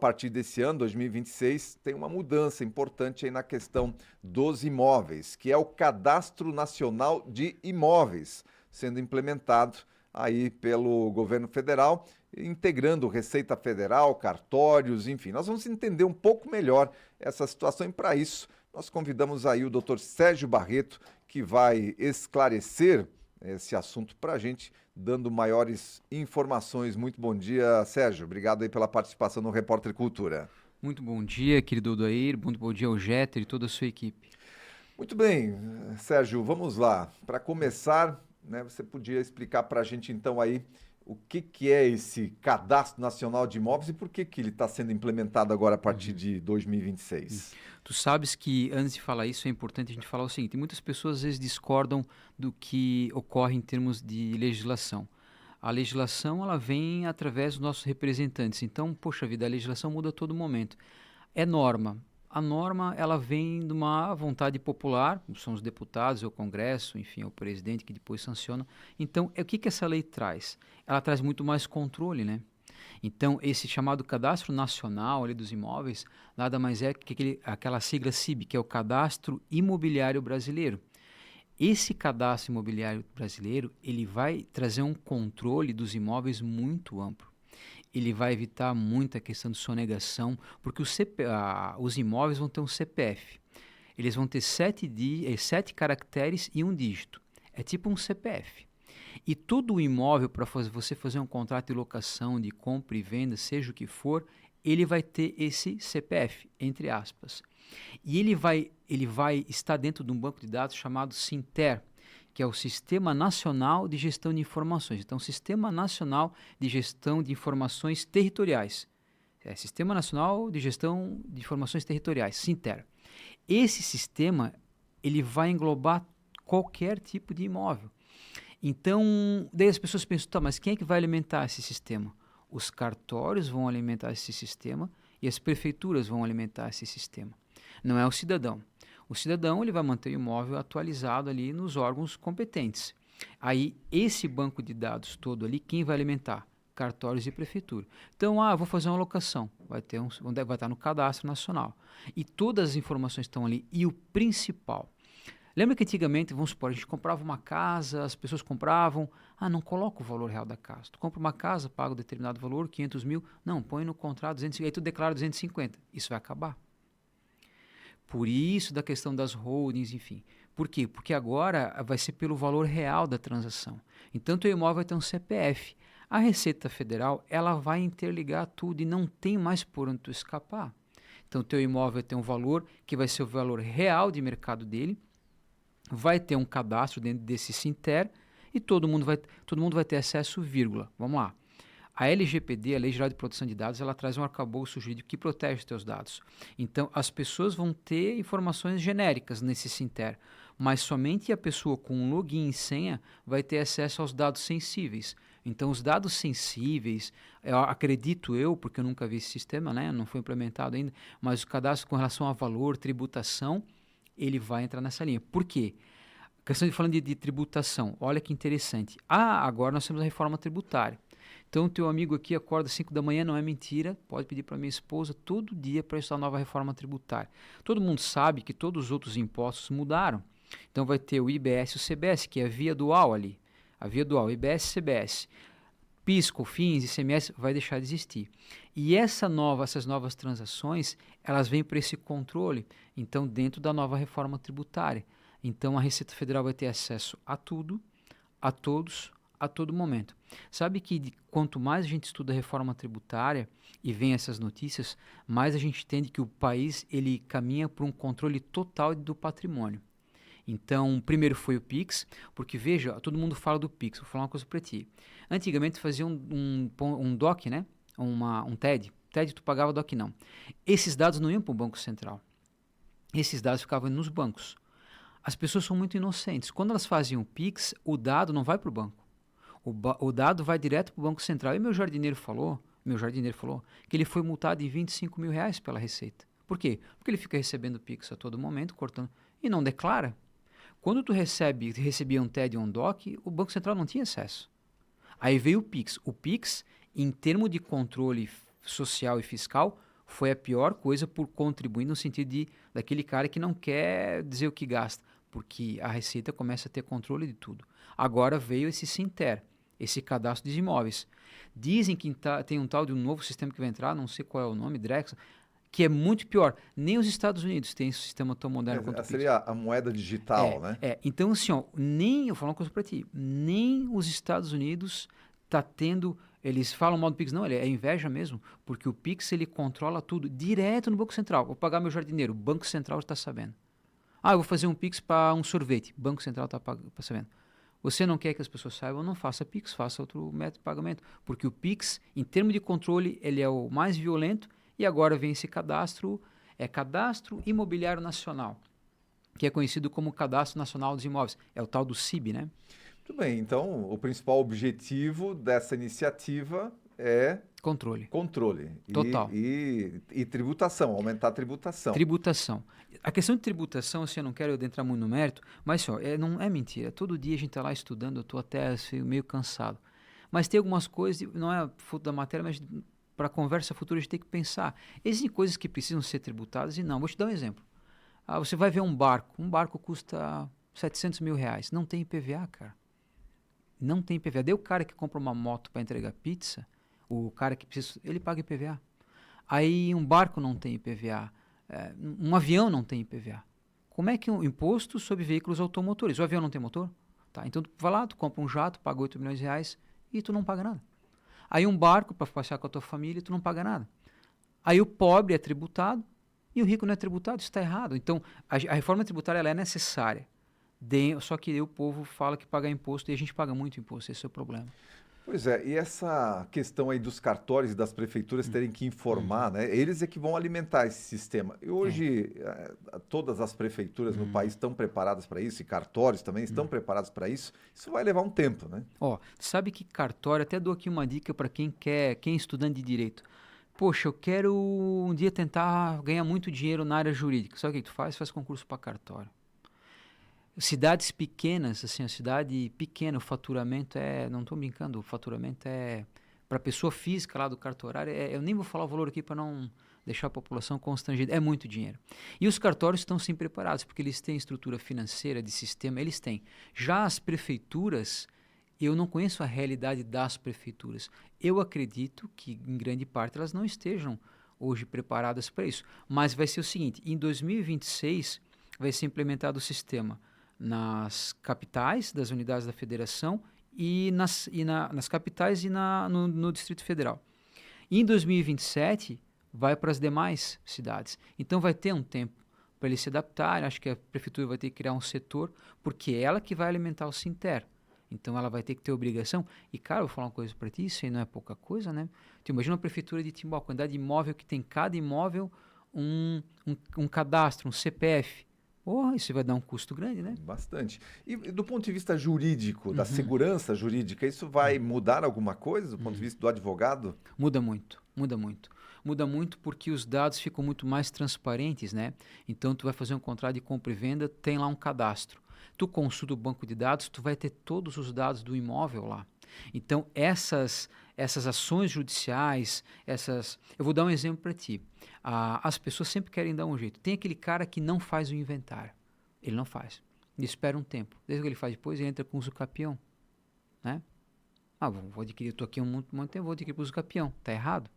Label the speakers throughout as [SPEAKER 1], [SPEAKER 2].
[SPEAKER 1] partir desse ano, 2026, tem uma mudança importante aí na questão dos imóveis, que é o Cadastro Nacional de Imóveis, sendo implementado aí pelo governo federal, integrando Receita Federal, cartórios, enfim. Nós vamos entender um pouco melhor essa situação e, para isso, nós convidamos aí o Dr. Sérgio Barreto, que vai esclarecer esse assunto para a gente, dando maiores informações. Muito bom dia, Sérgio. Obrigado aí pela participação no Repórter Cultura.
[SPEAKER 2] Muito bom dia, querido Odair. Muito bom dia ao Jeter e toda a sua equipe.
[SPEAKER 1] Muito bem, Sérgio, vamos lá. Para começar, né, você podia explicar para a gente então aí o que é esse Cadastro Nacional de Imóveis e por que ele está sendo implementado agora a partir de 2026?
[SPEAKER 2] Tu sabes que, antes de falar isso, é importante a gente falar o seguinte: muitas pessoas às vezes discordam do que ocorre em termos de legislação. A legislação, ela vem através dos nossos representantes. Então, poxa vida, a legislação muda a todo momento. É norma. A norma, ela vem de uma vontade popular, são os deputados, é o Congresso, enfim, é o presidente que depois sanciona. Então, o que essa lei traz? Ela traz muito mais controle, né? Então, esse chamado Cadastro Nacional ali dos Imóveis, nada mais é que aquela sigla CIB, que é o Cadastro Imobiliário Brasileiro. Esse cadastro imobiliário brasileiro, ele vai trazer um controle dos imóveis muito amplo. Ele vai evitar muita questão de sonegação, porque os imóveis vão ter um CPF. Eles vão ter 7 caracteres e um dígito. É tipo um CPF. E todo o imóvel, para você fazer um contrato de locação, de compra e venda, seja o que for, ele vai ter esse CPF, entre aspas. E ele vai estar dentro de um banco de dados chamado SINTER, que é o Sistema Nacional de Gestão de Informações. Então, Sistema Nacional de Gestão de Informações Territoriais. Sistema Nacional de Gestão de Informações Territoriais, SINTER. Esse sistema, ele vai englobar qualquer tipo de imóvel. Então, daí as pessoas pensam, tá, mas quem é que vai alimentar esse sistema? Os cartórios vão alimentar esse sistema e as prefeituras vão alimentar esse sistema. Não é o cidadão. O cidadão, ele vai manter o imóvel atualizado ali nos órgãos competentes. Aí, esse banco de dados todo ali, quem vai alimentar? Cartórios e prefeitura. Então, vou fazer uma locação. Vai estar no Cadastro Nacional. E todas as informações estão ali. E o principal... Lembra que antigamente, vamos supor, a gente comprava uma casa, as pessoas compravam, não coloca o valor real da casa. Tu compra uma casa, paga um determinado valor, 500 mil, não, põe no contrato 250, aí tu declara 250. Isso vai acabar. Por isso da questão das holdings, enfim. Por quê? Porque agora vai ser pelo valor real da transação. Então, teu imóvel vai ter um CPF. A Receita Federal, ela vai interligar tudo e não tem mais por onde tu escapar. Então, teu imóvel tem um valor que vai ser o valor real de mercado dele, vai ter um cadastro dentro desse SINTER e todo mundo vai ter acesso, vírgula. Vamos lá. A LGPD, a Lei Geral de Proteção de Dados, ela traz um arcabouço jurídico que protege os teus dados. Então, as pessoas vão ter informações genéricas nesse SINTER, mas somente a pessoa com login e senha vai ter acesso aos dados sensíveis. Então, os dados sensíveis, acredito eu, porque eu nunca vi esse sistema, né? Não foi implementado ainda, mas o cadastro com relação a valor, tributação, ele vai entrar nessa linha. Por quê? Questão de falando de tributação, olha que interessante. Agora nós temos a reforma tributária. Então, teu amigo aqui acorda às 5 da manhã, não é mentira, pode pedir para minha esposa todo dia para estudar a nova reforma tributária. Todo mundo sabe que todos os outros impostos mudaram. Então, vai ter o IBS e o CBS, que é a via dual ali. A via dual, IBS e CBS. PIS, COFINS, ICMS vai deixar de existir. E essas novas transações, elas vêm para esse controle, então, dentro da nova reforma tributária. Então, a Receita Federal vai ter acesso a tudo, a todos, a todo momento. Sabe que quanto mais a gente estuda a reforma tributária e vem essas notícias, mais a gente entende que o país ele caminha para um controle total do patrimônio. Então, primeiro foi o Pix, porque veja, todo mundo fala do Pix, vou falar uma coisa para ti. Antigamente fazia um DOC, né? Um TED. TED tu pagava, DOC não. Esses dados não iam para o Banco Central. Esses dados ficavam nos bancos. As pessoas são muito inocentes. Quando elas faziam o Pix, o dado não vai para o banco. O dado vai direto para o Banco Central. E meu jardineiro falou que ele foi multado em R$ 25 mil pela Receita. Por quê? Porque ele fica recebendo Pix a todo momento, cortando, e não declara. Quando tu recebia um TED ou um DOC, o Banco Central não tinha acesso. Aí veio o Pix. O Pix, em termos de controle social e fiscal, foi a pior coisa por contribuir no sentido daquele cara que não quer dizer o que gasta, porque a Receita começa a ter controle de tudo. Agora veio esse Sinter, esse cadastro de imóveis. Dizem que tem um tal de um novo sistema que vai entrar, não sei qual é o nome, Drex, que é muito pior. Nem os Estados Unidos têm esse sistema tão moderno quanto o Pix.
[SPEAKER 1] Seria a moeda digital, né?
[SPEAKER 2] Então, assim, ó, eu vou falar uma coisa para ti, nem os Estados Unidos tá tendo, eles falam mal do Pix, não, é inveja mesmo, porque o Pix, ele controla tudo direto no Banco Central. Vou pagar meu jardineiro, o Banco Central está sabendo. Eu vou fazer um Pix para um sorvete, o Banco Central está sabendo. Você não quer que as pessoas saibam, não faça Pix, faça outro método de pagamento, porque o Pix, em termos de controle, ele é o mais violento. E agora vem esse cadastro, Cadastro Imobiliário Nacional, que é conhecido como Cadastro Nacional dos Imóveis. É o tal do CIB, né?
[SPEAKER 1] Muito bem, então o principal objetivo dessa iniciativa é
[SPEAKER 2] controle. Total.
[SPEAKER 1] E tributação, aumentar a tributação.
[SPEAKER 2] Tributação. A questão de tributação, assim, eu não quero entrar muito no mérito, mas só, não é mentira. Todo dia a gente está lá estudando, eu estou até assim, meio cansado. Mas tem algumas coisas, não é fruto da matéria, mas para a conversa futura a gente tem que pensar. Existem coisas que precisam ser tributadas e não. Vou te dar um exemplo. Você vai ver um barco custa 700 mil reais. Não tem IPVA, cara. Não tem IPVA. Daí o cara que compra uma moto para entregar pizza, o cara que precisa, ele paga IPVA. Aí um barco não tem IPVA. Um avião não tem IPVA. Como é que um imposto sobre veículos automotores? O avião não tem motor? Tá, então tu vai lá, tu compra um jato, paga 8 milhões de reais e tu não paga nada. Aí um barco para passear com a tua família, tu não paga nada. Aí o pobre é tributado e o rico não é tributado. Isso está errado. Então, a reforma tributária ela é necessária. Só que o povo fala que paga imposto e a gente paga muito imposto. Esse é o problema.
[SPEAKER 1] Pois é, e essa questão aí dos cartórios e das prefeituras terem que informar, né? Eles é que vão alimentar esse sistema. E hoje, todas as prefeituras no país estão preparadas para isso, e cartórios também estão preparados para isso. Isso vai levar um tempo, né?
[SPEAKER 2] Sabe que cartório, até dou aqui uma dica para quem é estudante de direito. Poxa, eu quero um dia tentar ganhar muito dinheiro na área jurídica. Sabe o que tu faz? Faz concurso para cartório. Cidades pequenas, assim, a cidade pequena, o faturamento não estou brincando, o faturamento para a pessoa física lá do cartorário, eu nem vou falar o valor aqui para não deixar a população constrangida, é muito dinheiro. E os cartórios estão sim preparados, porque eles têm estrutura financeira, de sistema, eles têm. Já as prefeituras, eu não conheço a realidade das prefeituras. Eu acredito que, em grande parte, elas não estejam hoje preparadas para isso. Mas vai ser o seguinte, em 2026 vai ser implementado o sistema nas capitais das unidades da federação e nas capitais e no Distrito Federal. E em 2027 vai para as demais cidades. Então vai ter um tempo para eles se adaptarem. Acho que a prefeitura vai ter que criar um setor, porque é ela que vai alimentar o Sinter. Então ela vai ter que ter obrigação. E, cara, eu vou falar uma coisa para ti, isso aí não é pouca coisa, né? Tu imagina uma prefeitura de Timbó, a quantidade de imóvel que tem cada imóvel, um cadastro, um CPF. Isso vai dar um custo grande, né?
[SPEAKER 1] Bastante. E do ponto de vista jurídico, da segurança jurídica, isso vai mudar alguma coisa do ponto de vista do advogado?
[SPEAKER 2] Muda muito, muda muito. Muda muito porque os dados ficam muito mais transparentes, né? Então, tu vai fazer um contrato de compra e venda, tem lá um cadastro. Tu consulta o banco de dados, tu vai ter todos os dados do imóvel lá. Então, essas ações judiciais, eu vou dar um exemplo para ti. As pessoas sempre querem dar um jeito. Tem aquele cara que não faz o inventário. Ele não faz. Ele espera um tempo. Desde que ele faz depois, ele entra com uso capião. Né? Vou adquirir, eu estou aqui um monte tempo, vou adquirir com uso capião. Está errado.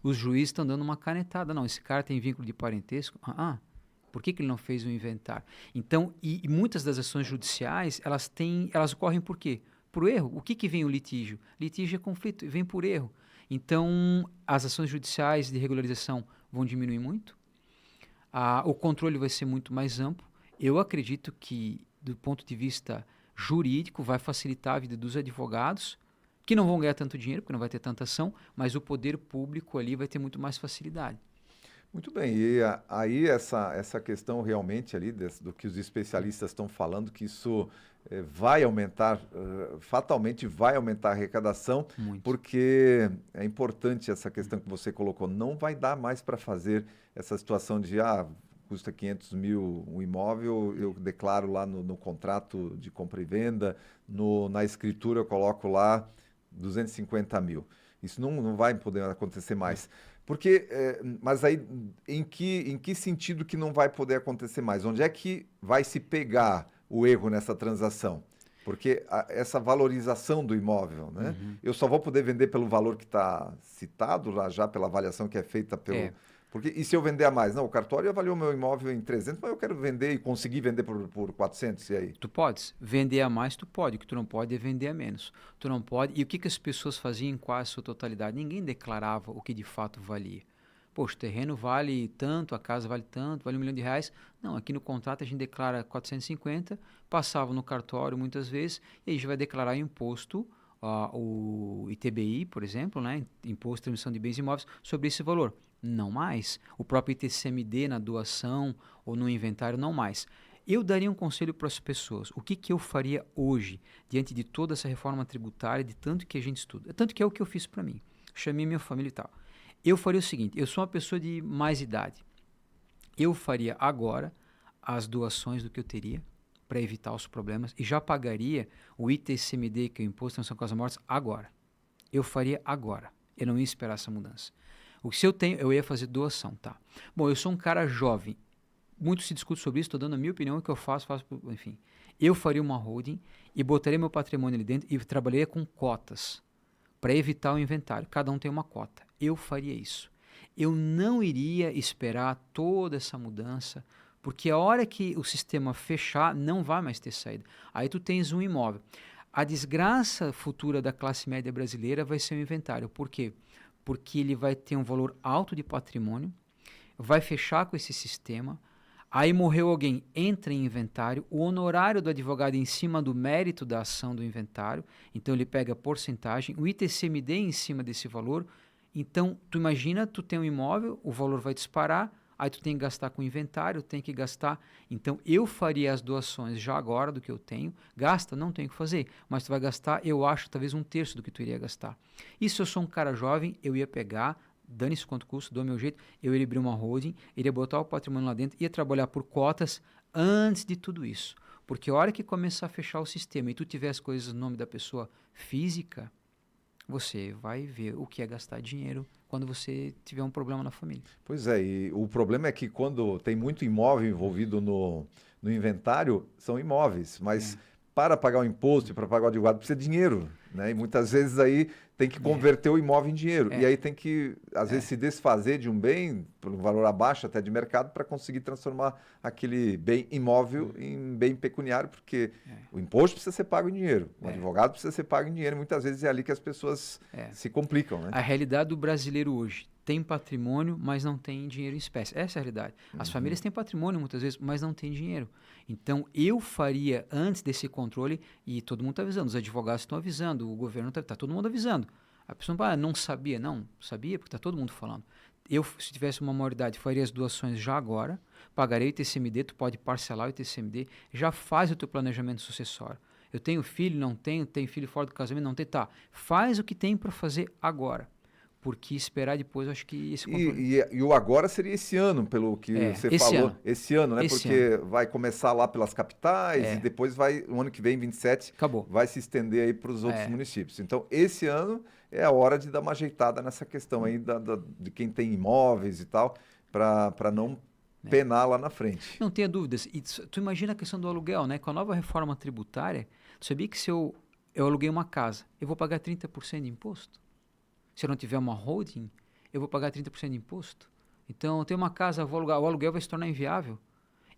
[SPEAKER 2] Os juízes estão dando uma canetada. Não, esse cara tem vínculo de parentesco. Por que ele não fez o inventário? Então, e muitas das ações judiciais, elas ocorrem por quê? Por erro. O que vem o litígio? Litígio é conflito, vem por erro. Então, as ações judiciais de regularização vão diminuir muito. O controle vai ser muito mais amplo. Eu acredito que, do ponto de vista jurídico, vai facilitar a vida dos advogados, que não vão ganhar tanto dinheiro, porque não vai ter tanta ação, mas o poder público ali vai ter muito mais facilidade.
[SPEAKER 1] Muito bem, e aí essa questão realmente ali do que os especialistas estão falando, que isso vai aumentar, fatalmente vai aumentar a arrecadação,
[SPEAKER 2] Muito.
[SPEAKER 1] Porque é importante essa questão que você colocou, não vai dar mais para fazer essa situação de, custa 500 mil um imóvel, eu declaro lá no contrato de compra e venda, na escritura eu coloco lá 250 mil. Isso não vai poder acontecer mais. Porque, mas aí, em que sentido que não vai poder acontecer mais? Onde é que vai se pegar o erro nessa transação? Porque essa valorização do imóvel, né?
[SPEAKER 2] Uhum.
[SPEAKER 1] Eu só vou poder vender pelo valor que está citado lá já, pela avaliação que é feita pelo...
[SPEAKER 2] É,
[SPEAKER 1] Porque, e se eu vender a mais? Não, o cartório avaliou meu imóvel em 300, mas eu quero vender e conseguir vender por 400, e aí?
[SPEAKER 2] tu podes vender a mais, tu pode. O que tu não pode é vender a menos. Tu não pode. E o que que as pessoas faziam em quase sua totalidade? Ninguém declarava o que de fato valia. Poxa, o terreno vale tanto, a casa vale tanto, vale R$ 1 milhão. Não, aqui no contrato a gente declara 450, passava no cartório muitas vezes, e a gente vai declarar o imposto, o ITBI, por exemplo, né, Imposto de Transmissão de Bens Imóveis, sobre esse valor. Não mais. O próprio ITCMD na doação ou no inventário, não mais. Eu daria um conselho para as pessoas. O que eu faria hoje, diante de toda essa reforma tributária, de tanto que a gente estuda? Tanto que é o que eu fiz para mim. Chamei minha família e tal. Eu faria o seguinte: eu sou uma pessoa de mais idade. Eu faria agora as doações do que eu teria para evitar os problemas e já pagaria o ITCMD, que é o Imposto de Transmissão Causa-Mortes, agora. Eu faria agora. Eu não ia esperar essa mudança. O que se eu tenho, eu ia fazer doação, tá? Bom, eu sou um cara jovem. Muito se discute sobre isso, estou dando a minha opinião, o que eu faço, enfim. Eu faria uma holding e botaria meu patrimônio ali dentro e trabalharia com cotas para evitar o inventário. Cada um tem uma cota. Eu faria isso. Eu não iria esperar toda essa mudança, porque a hora que o sistema fechar, não vai mais ter saída. Aí tu tens um imóvel. A desgraça futura da classe média brasileira vai ser o inventário. Por quê? Porque ele vai ter um valor alto de patrimônio, vai fechar com esse sistema. Aí morreu alguém, entra em inventário, o honorário do advogado em cima do mérito da ação do inventário, então ele pega a porcentagem, o ITCMD em cima desse valor. Então, tu imagina, tu tem um imóvel, o valor vai disparar, aí tu tem que gastar com inventário, tem que gastar. Então, eu faria as doações já agora do que eu tenho. Gasta, não tenho que fazer, mas tu vai gastar, eu acho, talvez 1/3 do que tu iria gastar. E se eu sou um cara jovem, eu ia pegar, dane-se quanto custa, dou meu jeito, eu iria abrir uma holding, iria botar o patrimônio lá dentro, ia trabalhar por cotas antes de tudo isso. Porque a hora que começar a fechar o sistema e tu tiver as coisas no nome da pessoa física, você vai ver o que é gastar dinheiro quando você tiver um problema na família.
[SPEAKER 1] Pois é, e o problema é que quando tem muito imóvel envolvido no inventário, são imóveis, mas para pagar o imposto e para pagar o advogado precisa de dinheiro, né? E muitas vezes aí tem que converter o imóvel em dinheiro. E aí tem que, às vezes, se desfazer de um bem, por um valor abaixo até de mercado, para conseguir transformar aquele bem imóvel em bem pecuniário, porque o imposto precisa ser pago em dinheiro, o advogado precisa ser pago em dinheiro, e muitas vezes é ali que as pessoas se complicam, né?
[SPEAKER 2] A realidade do brasileiro hoje tem patrimônio, mas não tem dinheiro em espécie. Essa é a realidade. As famílias têm patrimônio muitas vezes, mas não têm dinheiro. Então, eu faria antes desse controle, e todo mundo está avisando, os advogados estão avisando, o governo está todo mundo avisando. A pessoa não sabia. Não, sabia porque está todo mundo falando. Eu, se tivesse uma maioridade, faria as doações já agora, pagaria o ITCMD, tu pode parcelar o ITCMD, já faz o teu planejamento sucessório. Eu tenho filho, não tenho filho fora do casamento, não tenho, tá. Faz o que tem para fazer agora. Porque esperar depois, eu acho que esse controle...
[SPEAKER 1] E o agora seria esse ano, pelo que você falou.
[SPEAKER 2] Ano.
[SPEAKER 1] Esse ano, né?
[SPEAKER 2] Esse
[SPEAKER 1] Porque vai começar lá pelas capitais e depois vai, o ano que vem, 27,
[SPEAKER 2] Acabou.
[SPEAKER 1] vai se estender aí para os outros municípios. Então, esse ano é a hora de dar uma ajeitada nessa questão aí de quem tem imóveis e tal, para não penar lá na frente.
[SPEAKER 2] Não tenha dúvidas. E tu imagina a questão do aluguel, né? Com a nova reforma tributária, tu sabia que se eu aluguei uma casa, eu vou pagar 30% de imposto? Se eu não tiver uma holding, eu vou pagar 30% de imposto. Então, eu tenho uma casa, vou alugar, o aluguel vai se tornar inviável.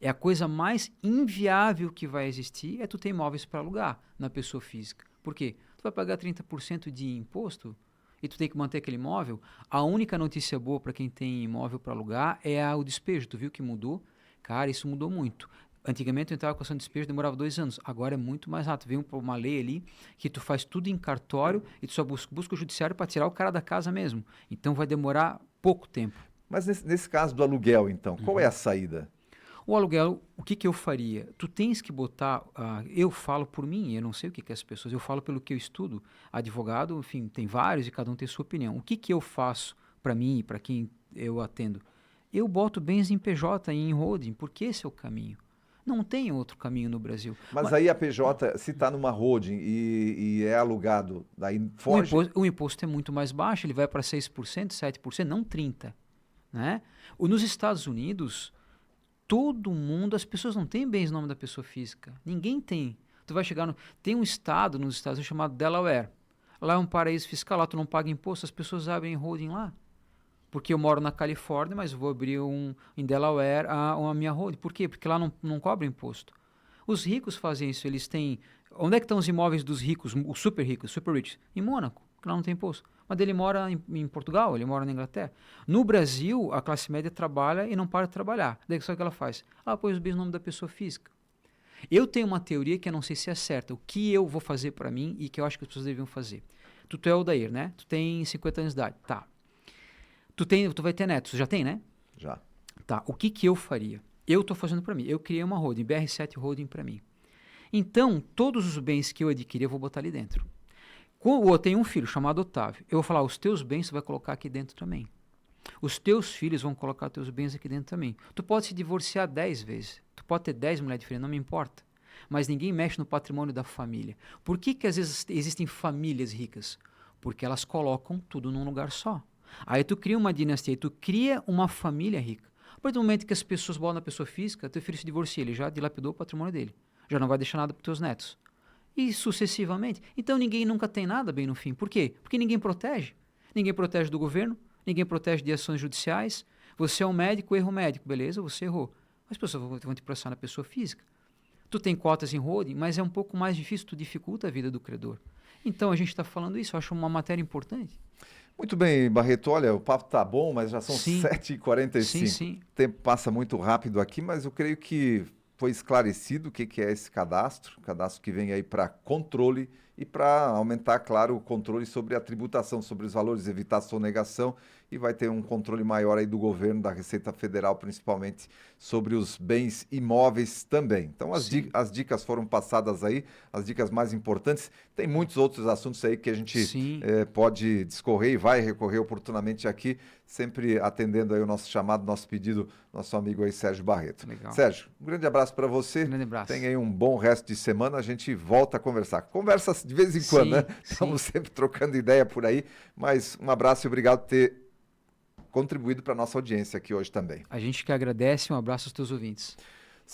[SPEAKER 2] É a coisa mais inviável que vai existir, é tu ter imóveis para alugar na pessoa física. Por quê? Tu vai pagar 30% de imposto e tu tem que manter aquele imóvel. A única notícia boa para quem tem imóvel para alugar é o despejo. Tu viu que mudou? Cara, isso mudou muito. Antigamente eu entrava com ação de despejo, demorava 2 anos. Agora é muito mais rápido. Vem uma lei ali que tu faz tudo em cartório e tu só busca o judiciário para tirar o cara da casa mesmo. Então vai demorar pouco tempo.
[SPEAKER 1] Mas nesse caso do aluguel, então, qual é a saída?
[SPEAKER 2] O aluguel, o que eu faria? Tu tens que botar, eu falo por mim, eu não sei o que as pessoas, eu falo pelo que eu estudo. Advogado, enfim, tem vários e cada um tem sua opinião. O que eu faço para mim e para quem eu atendo? Eu boto bens em PJ e em holding, porque esse é o caminho. Não tem outro caminho no Brasil.
[SPEAKER 1] Mas aí a PJ, se está numa holding e é alugado, daí foge?
[SPEAKER 2] O imposto é muito mais baixo, ele vai para 6%, 7%, não 30%. Né? Nos Estados Unidos, todo mundo, as pessoas não têm bens no nome da pessoa física. Ninguém tem. Tu vai chegar tem um estado nos Estados Unidos chamado Delaware. Lá é um paraíso fiscal, lá tu não paga imposto, as pessoas abrem holding lá. Porque eu moro na Califórnia, mas vou abrir em Delaware a minha holding. Por quê? Porque lá não cobra imposto. Os ricos fazem isso, eles têm... Onde é que estão os imóveis dos ricos, os super ricos, super rich? Em Mônaco, porque lá não tem imposto. Mas ele mora em Portugal, ele mora na Inglaterra. No Brasil, a classe média trabalha e não para de trabalhar. Daí só o que ela faz? Ela põe os bens no nome da pessoa física. Eu tenho uma teoria que eu não sei se é certa. O que eu vou fazer para mim e que eu acho que as pessoas deviam fazer. Tu é o Odair, né? Tu tem 50 anos de idade. Tá. Tu vai ter netos. Já tem, né?
[SPEAKER 1] Já.
[SPEAKER 2] Tá. O que eu faria? Eu estou fazendo para mim. Eu criei uma holding, BR7 Holding para mim. Então, todos os bens que eu adquirir, eu vou botar ali dentro. Eu tenho um filho chamado Otávio. Eu vou falar, os teus bens você vai colocar aqui dentro também. Os teus filhos vão colocar teus bens aqui dentro também. Tu pode se divorciar 10 vezes. Tu pode ter 10 mulheres diferentes, não me importa. Mas ninguém mexe no patrimônio da família. Por que às vezes existem famílias ricas? Porque elas colocam tudo num lugar só. Aí tu cria uma dinastia, tu cria uma família rica. A partir do momento que as pessoas botam na pessoa física, teu filho se divorcia, ele já dilapidou o patrimônio dele. Já não vai deixar nada para os teus netos. E sucessivamente. Então ninguém nunca tem nada bem no fim. Por quê? Porque ninguém protege. Ninguém protege do governo, ninguém protege de ações judiciais. Você é um médico, erro médico. Beleza, você errou. Mas as pessoas vão te processar na pessoa física. Tu tem cotas em holding, mas é um pouco mais difícil, tu dificulta a vida do credor. Então a gente está falando isso, eu acho uma matéria importante.
[SPEAKER 1] Muito bem, Barreto. Olha, o papo tá bom, mas já são
[SPEAKER 2] Sim.
[SPEAKER 1] 7h45.
[SPEAKER 2] Sim.
[SPEAKER 1] O tempo passa muito rápido aqui, mas eu creio que foi esclarecido o que é esse cadastro que vem aí para controle e para aumentar, claro, o controle sobre a tributação, sobre os valores, evitar sonegação, e vai ter um controle maior aí do governo, da Receita Federal, principalmente sobre os bens imóveis também. Então as dicas foram passadas aí, as dicas mais importantes. Tem muitos outros assuntos aí que a gente pode discorrer e vai recorrer oportunamente aqui, sempre atendendo aí o nosso chamado, nosso pedido, nosso amigo aí Sérgio Barreto.
[SPEAKER 2] Legal.
[SPEAKER 1] Sérgio, um grande abraço para você.
[SPEAKER 2] Um grande abraço.
[SPEAKER 1] Tenha aí um bom resto de semana, a gente volta a conversar. Conversa de vez em quando, né? Estamos sempre trocando ideia por aí, mas um abraço e obrigado por ter contribuído para a nossa audiência aqui hoje também.
[SPEAKER 2] A gente que agradece, um abraço aos teus ouvintes.